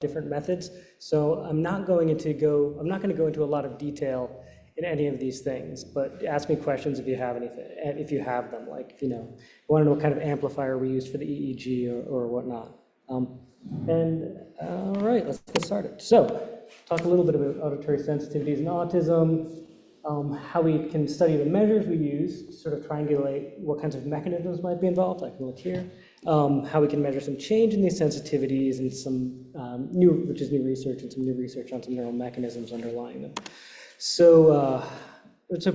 different methods. So I'm not going to go into a lot of detail in any of these things, but ask me questions if you have anything, if you have them, like, you want to know what kind of amplifier we used for the EEG or whatnot. All right, let's get started. So, talk a little bit about auditory sensitivities and autism, how we can study the measures we use to sort of triangulate what kinds of mechanisms might be involved. I can look here. How we can measure some change in these sensitivities and some new research and some new research on some neural mechanisms underlying them. So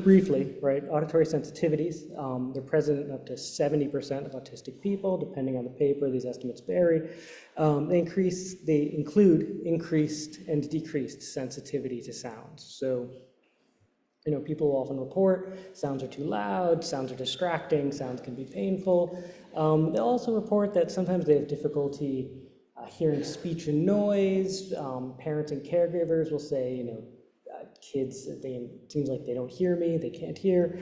briefly, right, auditory sensitivities, they're present in up to 70% of autistic people, depending on the paper. These estimates vary. They include increased and decreased sensitivity to sounds. So, people often report sounds are too loud, sounds are distracting, sounds can be painful. They'll also report that sometimes they have difficulty hearing speech and noise. Parents and caregivers will say, kids, it seems like they don't hear me, they can't hear.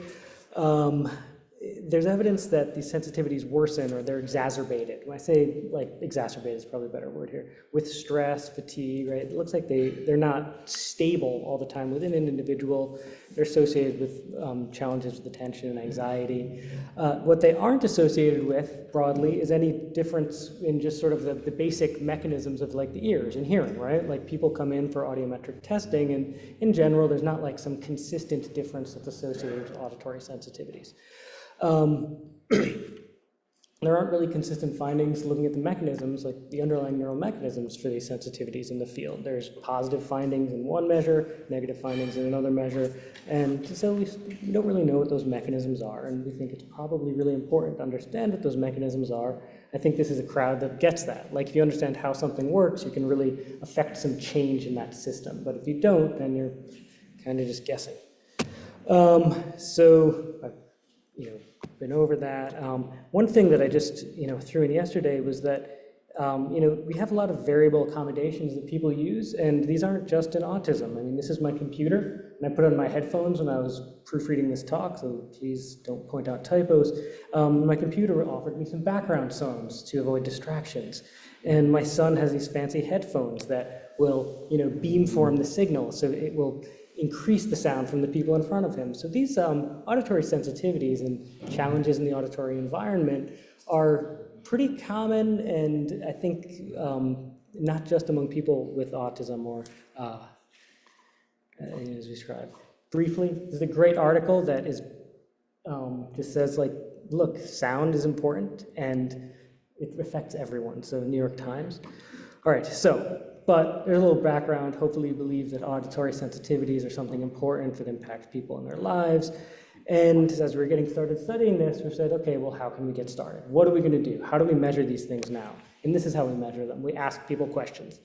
There's evidence that these sensitivities worsen or they're exacerbated. When I say exacerbated is probably a better word here, with stress, fatigue, right? It looks like they're not stable all the time within an individual. They're associated with challenges with attention and anxiety. What they aren't associated with broadly is any difference in just sort of the basic mechanisms of the ears and hearing, right? Like people come in for audiometric testing, and in general, there's not some consistent difference that's associated with auditory sensitivities. There aren't really consistent findings looking at the mechanisms, like the underlying neural mechanisms for these sensitivities in the field. There's positive findings in one measure, negative findings in another measure, and so we don't really know what those mechanisms are, and we think it's probably really important to understand what those mechanisms are. I think this is a crowd that gets that. If you understand how something works, you can really affect some change in that system, but if you don't, then you're kind of just guessing. Been over that. One thing that I just threw in yesterday was that we have a lot of variable accommodations that people use, and these aren't just in autism. I mean, this is my computer, and I put on my headphones when I was proofreading this talk, so please don't point out typos. My computer offered me some background songs to avoid distractions, and my son has these fancy headphones that will beamform the signal, so it will increase the sound from the people in front of him. So these auditory sensitivities and challenges in the auditory environment are pretty common, and I think not just among people with autism or as described. Briefly, this is a great article that is just says look, sound is important and it affects everyone. So New York Times. All right, but there's a little background. Hopefully you believe that auditory sensitivities are something important that impacts people in their lives. And as we're getting started studying this, we said, okay, well, how can we get started? What are we going to do? How do we measure these things now? And this is how we measure them. We ask people questions.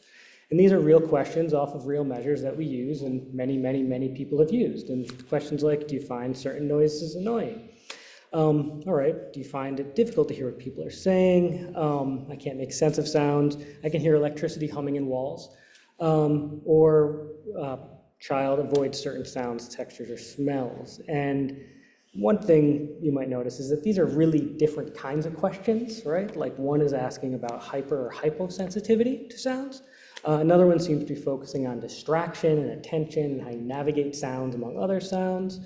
And these are real questions off of real measures that we use and many, many, many people have used. And questions like, do you find certain noises annoying? All right, do you find it difficult to hear what people are saying? I can't make sense of sounds. I can hear electricity humming in walls. Child avoids certain sounds, textures, or smells. And one thing you might notice is that these are really different kinds of questions, right? Like one is asking about hyper or hyposensitivity to sounds. Another one seems to be focusing on distraction and attention and how you navigate sounds among other sounds.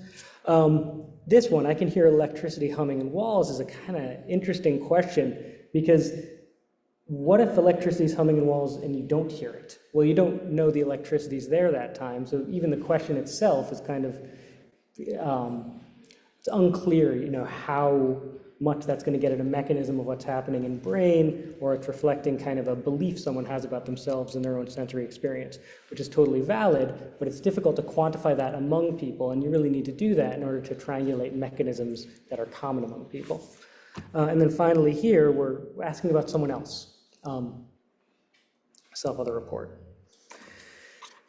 This one, I can hear electricity humming in walls, is a kind of interesting question, because what if electricity is humming in walls and you don't hear it? Well, you don't know the electricity is there that time, so even the question itself is kind of, it's unclear, how much that's going to get at a mechanism of what's happening in brain, or it's reflecting kind of a belief someone has about themselves and their own sensory experience, which is totally valid, but it's difficult to quantify that among people, and you really need to do that in order to triangulate mechanisms that are common among people. And then finally here, we're asking about someone else, self-other report.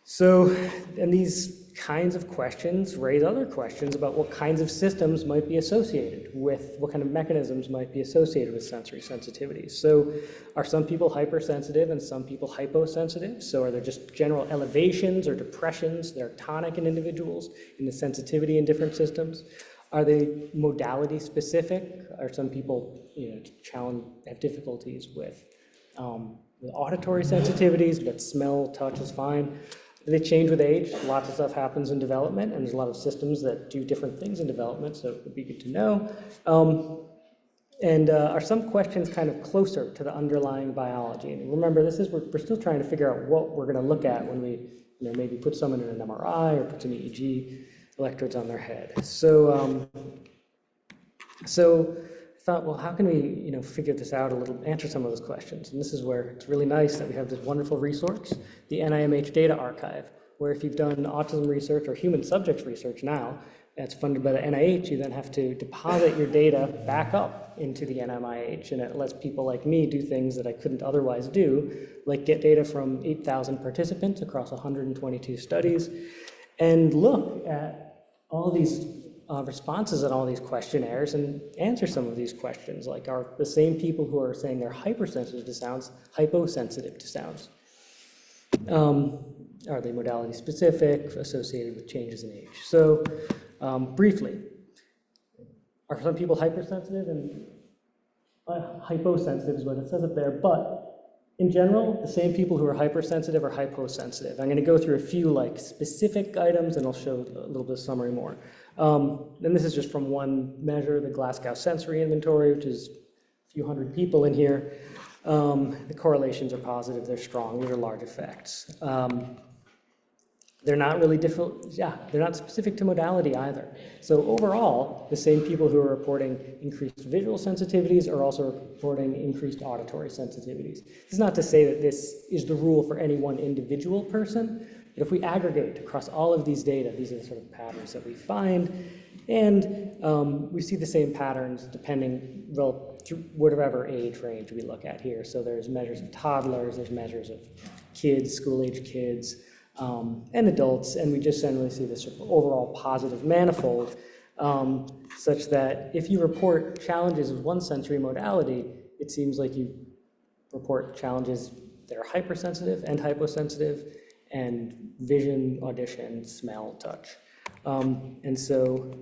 So, and these kinds of questions raise other questions about what kinds of systems might be associated with, what kind of mechanisms might be associated with sensory sensitivities. So are some people hypersensitive and some people hyposensitive? So are there just general elevations or depressions that are tonic in individuals in the sensitivity in different systems? Are they modality specific? Are some people have difficulties with with auditory sensitivities, but smell, touch is fine. They change with age. Lots of stuff happens in development, and there's a lot of systems that do different things in development, so it would be good to know. Are some questions kind of closer to the underlying biology? And remember, we're still trying to figure out what we're going to look at when we maybe put someone in an MRI or put some EEG electrodes on their head. So I thought, well, how can we figure this out a little, answer some of those questions? And this is where it's really nice that we have this wonderful resource, the NIMH Data Archive, where if you've done autism research or human subjects research now, that's funded by the NIH, you then have to deposit your data back up into the NIMH, and it lets people like me do things that I couldn't otherwise do, like get data from 8,000 participants across 122 studies, and look at all these responses on all these questionnaires and answer some of these questions, like are the same people who are saying they're hypersensitive to sounds hyposensitive to sounds? Are they modality specific, associated with changes in age? So briefly, are some people hypersensitive? And hyposensitive is what it says up there, but in general, the same people who are hypersensitive are hyposensitive. I'm going to go through a few specific items, and I'll show a little bit of summary more. And this is just from one measure, the Glasgow Sensory Inventory, which is a few hundred people in here. The correlations are positive, they're strong, these are large effects. They're not really different, they're not specific to modality either. So overall, the same people who are reporting increased visual sensitivities are also reporting increased auditory sensitivities. This is not to say that this is the rule for any one individual person, but if we aggregate across all of these data, these are the sort of patterns that we find, and we see the same patterns depending, well, through whatever age range we look at here. So there's measures of toddlers, there's measures of kids, school-age kids, and adults, and we just generally see this sort of overall positive manifold, such that if you report challenges with one sensory modality, it seems like you report challenges that are hypersensitive and hyposensitive, and vision, audition, smell, touch. And so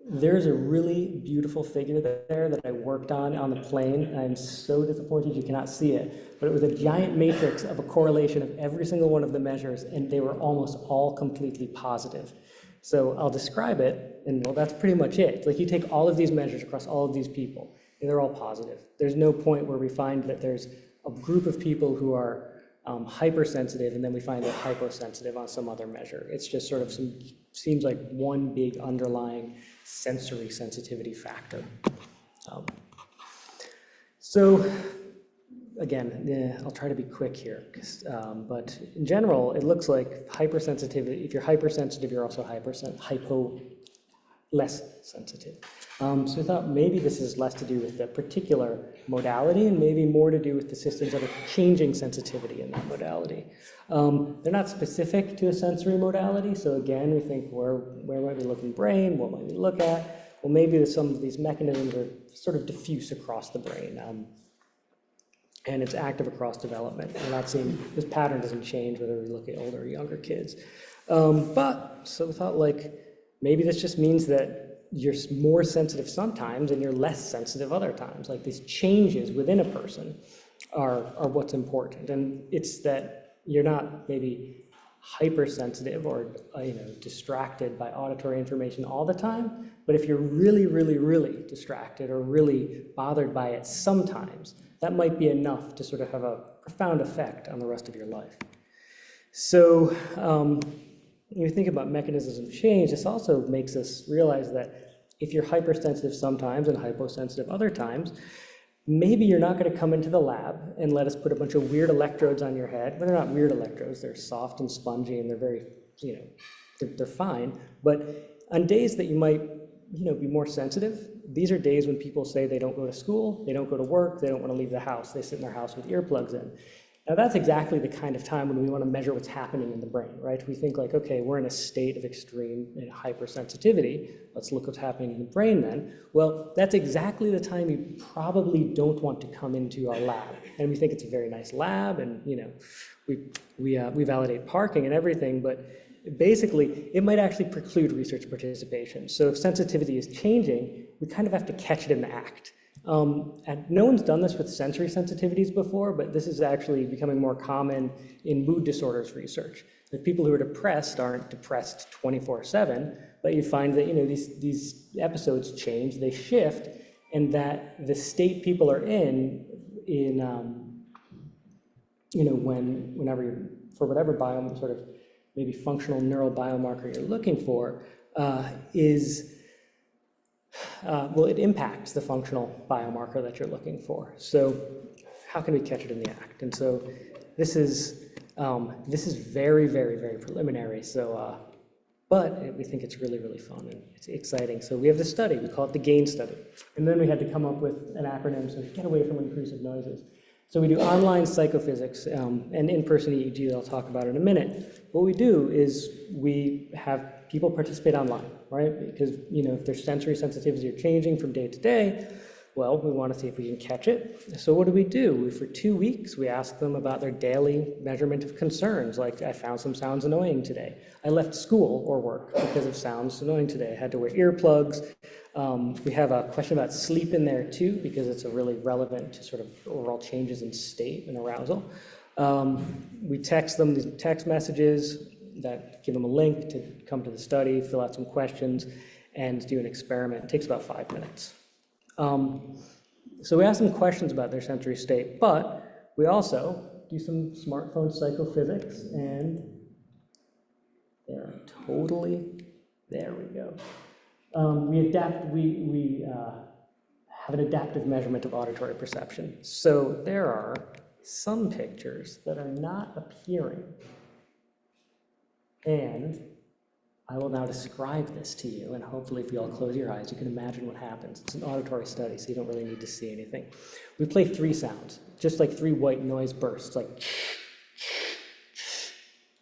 there's a really beautiful figure there that I worked on the plane. I'm so disappointed you cannot see it, but it was a giant matrix of a correlation of every single one of the measures, and they were almost all completely positive. So I'll describe it, and well, that's pretty much it. It's like you take all of these measures across all of these people, and they're all positive. There's no point where we find that there's a group of people who are hypersensitive, and then we find they're hyposensitive on some other measure. It's just sort of seems like one big underlying sensory sensitivity factor. So again, I'll try to be quick here, but in general, it looks like hypersensitivity, if you're hypersensitive, you're also less sensitive. So I thought maybe this is less to do with the particular modality and maybe more to do with the systems that are changing sensitivity in that modality. They're not specific to a sensory modality, so again, we think where might we look in brain, what might we look at? Well, maybe some of these mechanisms are sort of diffuse across the brain, and it's active across development. We're not seeing, this pattern doesn't change whether we look at older or younger kids. So we thought maybe this just means that you're more sensitive sometimes and you're less sensitive other times. Like these changes within a person are what's important. And it's that you're not maybe hypersensitive or distracted by auditory information all the time, but if you're really, really, really distracted or really bothered by it sometimes, that might be enough to sort of have a profound effect on the rest of your life. So when you think about mechanisms of change, this also makes us realize that if you're hypersensitive sometimes and hyposensitive other times, maybe you're not going to come into the lab and let us put a bunch of weird electrodes on your head. Well, they're not weird electrodes, they're soft and spongy and they're very, they're fine. But on days that you might, be more sensitive, these are days when people say they don't go to school, they don't go to work, they don't want to leave the house, they sit in their house with earplugs in. Now that's exactly the kind of time when we want to measure what's happening in the brain, right? We think okay, we're in a state of extreme hypersensitivity. Let's look what's happening in the brain then. Well, that's exactly the time you probably don't want to come into our lab. And we think it's a very nice lab, and we validate parking and everything, but basically it might actually preclude research participation. So if sensitivity is changing, we kind of have to catch it in the act. And no one's done this with sensory sensitivities before, but this is actually becoming more common in mood disorders research. The people who are depressed aren't depressed 24/7, but you find that these episodes change, they shift, and that the state people are in whenever you're, for whatever sort of maybe functional neural biomarker you're looking for, it impacts the functional biomarker that you're looking for. So how can we catch it in the act? And so this is very, very, very preliminary. So, but we think it's really, really fun and it's exciting. So we have this study, we call it the GAIN study. And then we had to come up with an acronym, so get away from intrusive noises. So we do online psychophysics and in-person EEG that I'll talk about in a minute. What we do is we have people participate online, right? Because if their sensory sensitivities are changing from day to day, well, we want to see if we can catch it. So what do? For 2 weeks, we ask them about their daily measurement of concerns, like I found some sounds annoying today. I left school or work because of sounds annoying today. I had to wear earplugs. We have a question about sleep in there too, because it's really relevant to sort of overall changes in state and arousal. We text them these text messages that give them a link to come to the study, fill out some questions, and do an experiment. It takes about 5 minutes. So we ask them questions about their sensory state, but we also do some smartphone psychophysics, and they're totally, there we go. We have an adaptive measurement of auditory perception. So there are some pictures that are not appearing. And I will now describe this to you, and hopefully if you all close your eyes, you can imagine what happens. It's an auditory study, so you don't really need to see anything. We play 3 sounds, just like 3 white noise bursts, like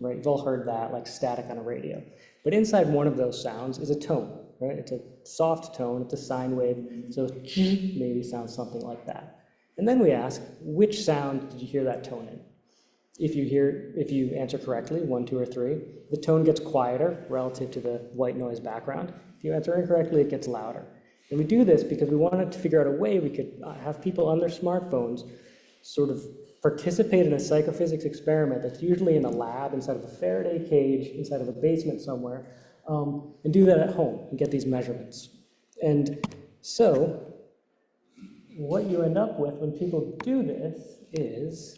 right? You've all heard that, like static on a radio. But inside one of those sounds is a tone, right? It's a soft tone, it's a sine wave, so maybe sounds something like that. And then we ask, which sound did you hear that tone in? If you answer correctly, 1, 2, or 3, the tone gets quieter relative to the white noise background. If you answer incorrectly, it gets louder. And we do this because we wanted to figure out a way we could have people on their smartphones sort of participate in a psychophysics experiment that's usually in a lab inside of a Faraday cage, inside of a basement somewhere, and do that at home and get these measurements. And so what you end up with when people do this is,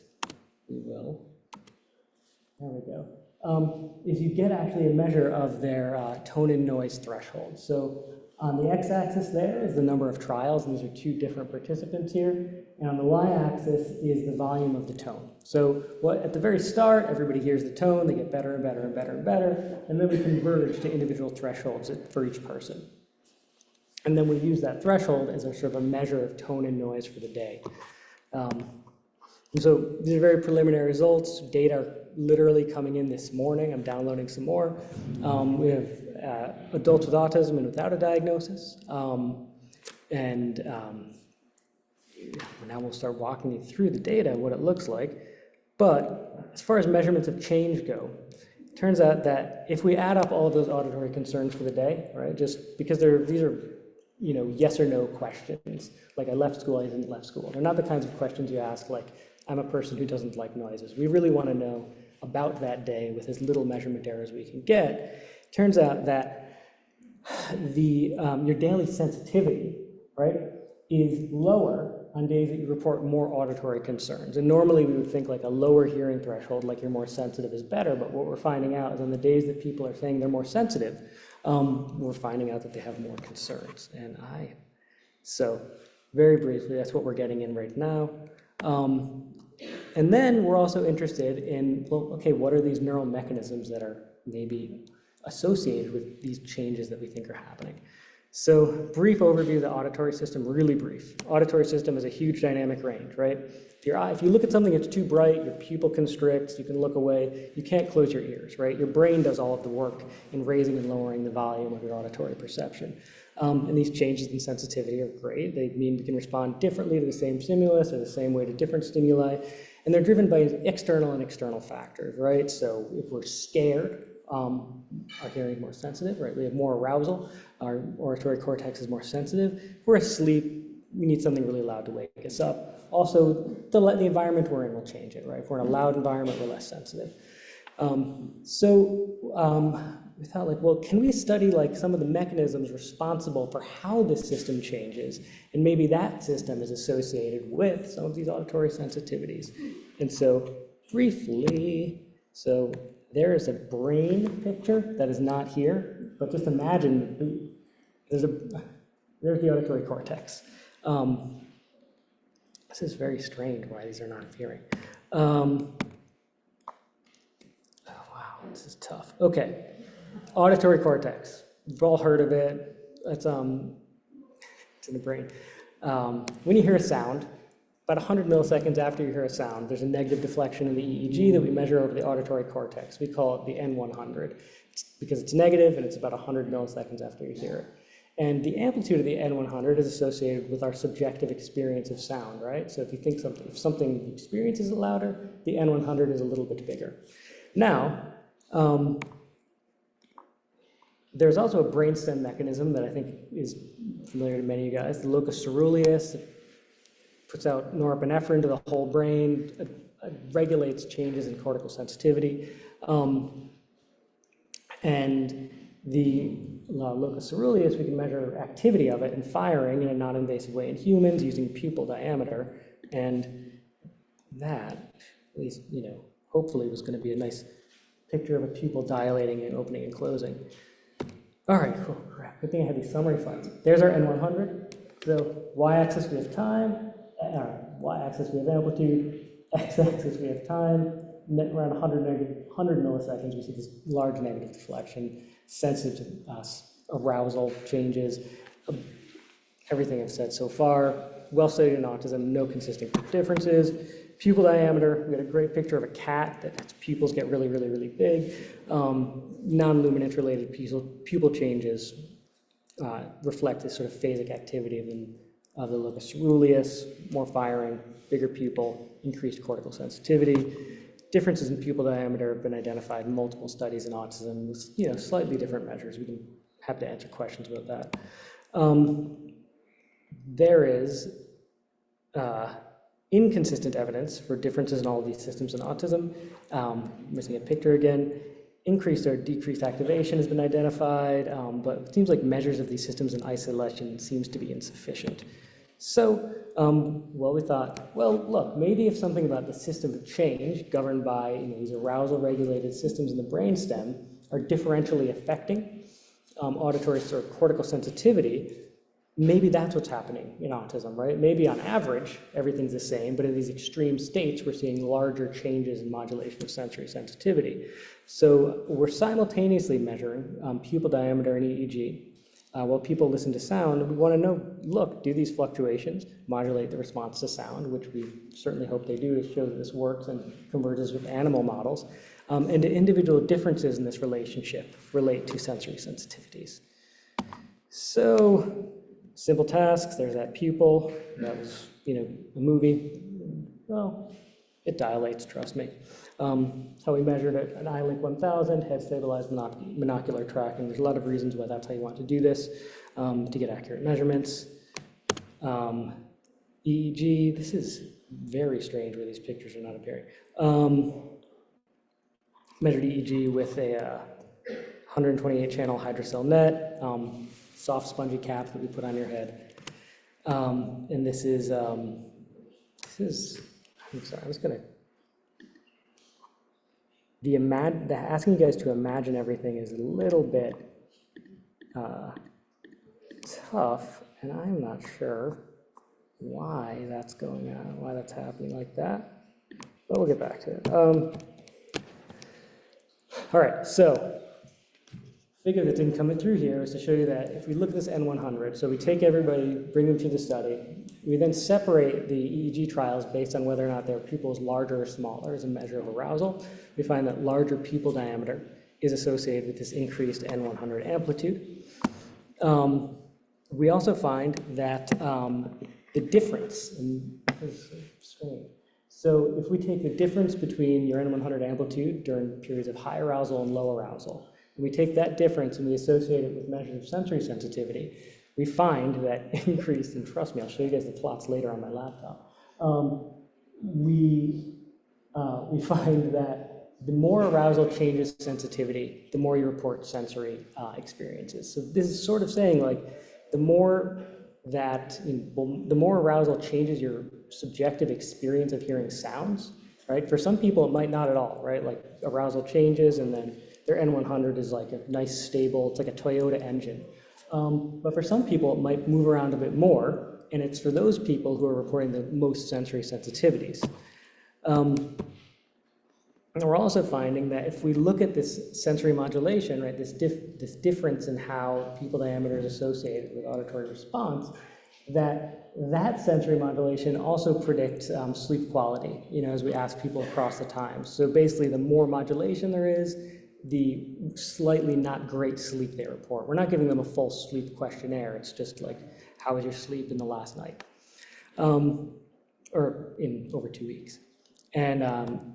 is you get actually a measure of their tone and noise threshold. So on the x-axis there is the number of trials, and these are 2 different participants here. And on the y-axis is the volume of the tone. So at the very start, everybody hears the tone, they get better and better and better and better, and then we converge to individual thresholds for each person. And then we use that threshold as a sort of a measure of tone and noise for the day. And so these are very preliminary results. Data are literally coming in this morning. I'm downloading some more. We have adults with autism and without a diagnosis. Now we'll start walking you through the data, what it looks like. But as far as measurements of change go, it turns out that if we add up all of those auditory concerns for the day, right, just because these are yes or no questions, like I left school, I didn't left school. They're not the kinds of questions you ask like, I'm a person who doesn't like noises. We really want to know about that day with as little measurement error as we can get. Turns out that your daily sensitivity, right, is lower on days that you report more auditory concerns. And normally we would think like a lower hearing threshold, like you're more sensitive is better, but what we're finding out is on the days that people are saying they're more sensitive, we're finding out that they have more concerns. So very briefly, that's what we're getting in right now. And then we're also interested in, what are these neural mechanisms that are maybe associated with these changes that we think are happening? So brief overview of the auditory system, really brief. Auditory system is a huge dynamic range, right? If you look at something that's too bright, your pupil constricts, you can look away, you can't close your ears, right? Your brain does all of the work in raising and lowering the volume of your auditory perception. And these changes in sensitivity are great. They mean we can respond differently to the same stimulus or the same way to different stimuli. And they're driven by external and external factors, right? So if we're scared, our hearing is more sensitive, right? We have more arousal, our auditory cortex is more sensitive. If we're asleep, we need something really loud to wake us up. Also, the environment we're in will change it, right? If we're in a loud environment, we're less sensitive. We thought, like, well, can we study like some of the mechanisms responsible for how this system changes, and maybe that system is associated with some of these auditory sensitivities. And so briefly, so there is a brain picture that is not here, but just imagine there's the auditory cortex. This is very strange why these are not appearing. Oh, wow, this is tough. Okay, auditory cortex. You've all heard of it. It's in the brain. When you hear a sound, about 100 milliseconds after you hear a sound, there's a negative deflection in the EEG that we measure over the auditory cortex. We call it the N100 because it's negative and it's about 100 milliseconds after you hear it. And the amplitude of the N100 is associated with our subjective experience of sound, right? So if you think if something you experience is louder, the N100 is a little bit bigger. Now, there's also a brainstem mechanism that I think is familiar to many of you guys, the locus ceruleus. It puts out norepinephrine to the whole brain, regulates changes in cortical sensitivity. And the locus ceruleus, we can measure activity of it and firing in a non-invasive way in humans using pupil diameter. And that, at least, hopefully was going to be a nice picture of a pupil dilating and opening and closing. All right, cool, crap. Good thing I had these summary slides. There's our N100. So y-axis we have time, y-axis we have amplitude, x-axis we have time. Around 100 milliseconds, we see this large negative deflection, sensitive to arousal changes. Everything I've said so far, well studied in autism, no consistent differences. Pupil diameter, we got a great picture of a cat that its pupils get really, really, really big. Non-luminance related pupil changes reflect this sort of phasic activity of the locus ceruleus, more firing, bigger pupil, increased cortical sensitivity. Differences in pupil diameter have been identified in multiple studies in autism with slightly different measures. We can have to answer questions about that. There is inconsistent evidence for differences in all of these systems in autism. Missing a picture again. Increased or decreased activation has been identified, but it seems like measures of these systems in isolation seems to be insufficient. So, we thought, well, look, maybe if something about the system of change governed by these arousal-regulated systems in the brainstem are differentially affecting auditory sort of cortical sensitivity, maybe that's what's happening in autism, right? Maybe on average, everything's the same, but in these extreme states, we're seeing larger changes in modulation of sensory sensitivity. So we're simultaneously measuring pupil diameter and EEG. While people listen to sound, we want to know, look, do these fluctuations modulate the response to sound, which we certainly hope they do to show that this works and converges with animal models, and do individual differences in this relationship relate to sensory sensitivities. So, simple tasks, there's that pupil, that was, a movie. Well, it dilates, trust me. How we measured it, an iLink 1000, head stabilized monocular tracking. There's a lot of reasons why that's how you want to do this, to get accurate measurements. EEG, this is very strange where these pictures are not appearing. Measured EEG with a 128 channel hydrocell net, soft spongy cap that we put on your head. And this is, I'm sorry, I was gonna, asking you guys to imagine everything is a little bit tough, and I'm not sure why that's going on, why that's happening like that, but we'll get back to it. All right, so figure that didn't come through here is to show you that if we look at this N100, so we take everybody, bring them through the study, we then separate the EEG trials based on whether or not their pupil is larger or smaller as a measure of arousal. We find that larger pupil diameter is associated with this increased N100 amplitude. We also find that the difference, and this is strange. So if we take the difference between your N100 amplitude during periods of high arousal and low arousal, and we take that difference and we associate it with measures of sensory sensitivity, we find that increase, and trust me, I'll show you guys the plots later on my laptop. We find that the more arousal changes sensitivity, the more you report sensory experiences. So this is sort of saying like the more that, the more arousal changes your subjective experience of hearing sounds, right? For some people, it might not at all, right? Like arousal changes and then their N100 is like a nice stable, it's like a Toyota engine. But for some people, it might move around a bit more, and it's for those people who are reporting the most sensory sensitivities. And we're also finding that if we look at this sensory modulation, right, this difference in how pupil diameter is associated with auditory response, that sensory modulation also predicts sleep quality, as we ask people across the time. So basically, the more modulation there is, the slightly not great sleep they report. We're not giving them a full sleep questionnaire. It's just like, how was your sleep in the last night? Or in over 2 weeks. And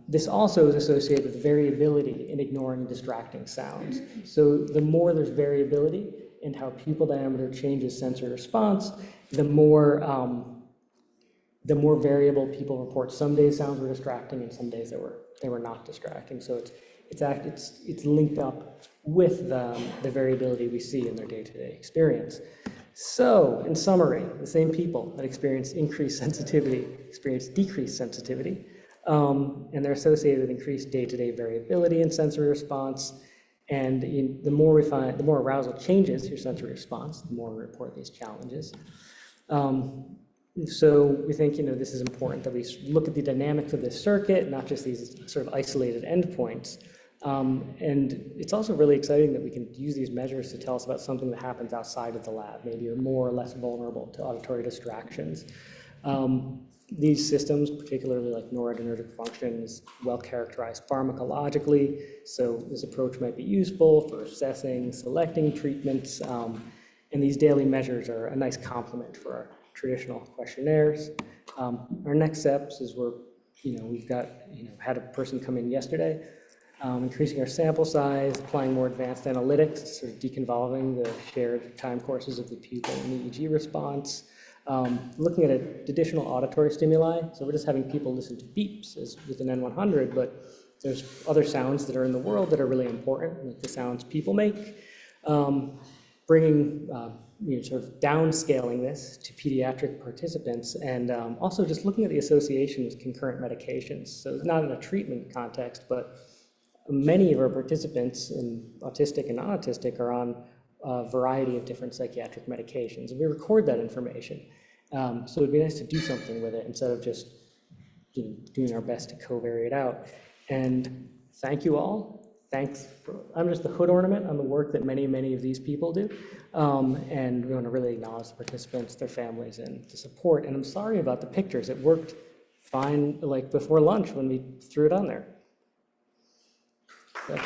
this also is associated with variability in ignoring distracting sounds. So the more there's variability in how pupil diameter changes sensory response, the more variable people report. Some days sounds were distracting, and some days they were not distracting. So it's linked up with the variability we see in their day-to-day experience. So, in summary, the same people that experience increased sensitivity experience decreased sensitivity. And they're associated with increased day-to-day variability in sensory response. And the more arousal changes your sensory response, the more we report these challenges. So we think, this is important that we look at the dynamics of this circuit, not just these sort of isolated endpoints. And it's also really exciting that we can use these measures to tell us about something that happens outside of the lab. Maybe you're more or less vulnerable to auditory distractions. These systems, particularly like noradrenergic function, is well characterized pharmacologically. So this approach might be useful for assessing, selecting treatments. And these daily measures are a nice complement for our traditional questionnaires. Our next steps is we've got, had a person come in yesterday, increasing our sample size, applying more advanced analytics, sort of deconvolving the shared time courses of the pupil and EEG response. Looking at additional auditory stimuli. So we're just having people listen to beeps with an N100, but there's other sounds that are in the world that are really important, like the sounds people make. Bringing, sort of downscaling this to pediatric participants, and also just looking at the association with concurrent medications. So not in a treatment context, but many of our participants, in autistic and non-autistic, are on a variety of different psychiatric medications. And we record that information. So it'd be nice to do something with it instead of just doing our best to covariate out. And thank you all. I'm just the hood ornament on the work that many, many of these people do. And we want to really acknowledge the participants, their families, and the support. And I'm sorry about the pictures. It worked fine like before lunch when we threw it on there. So.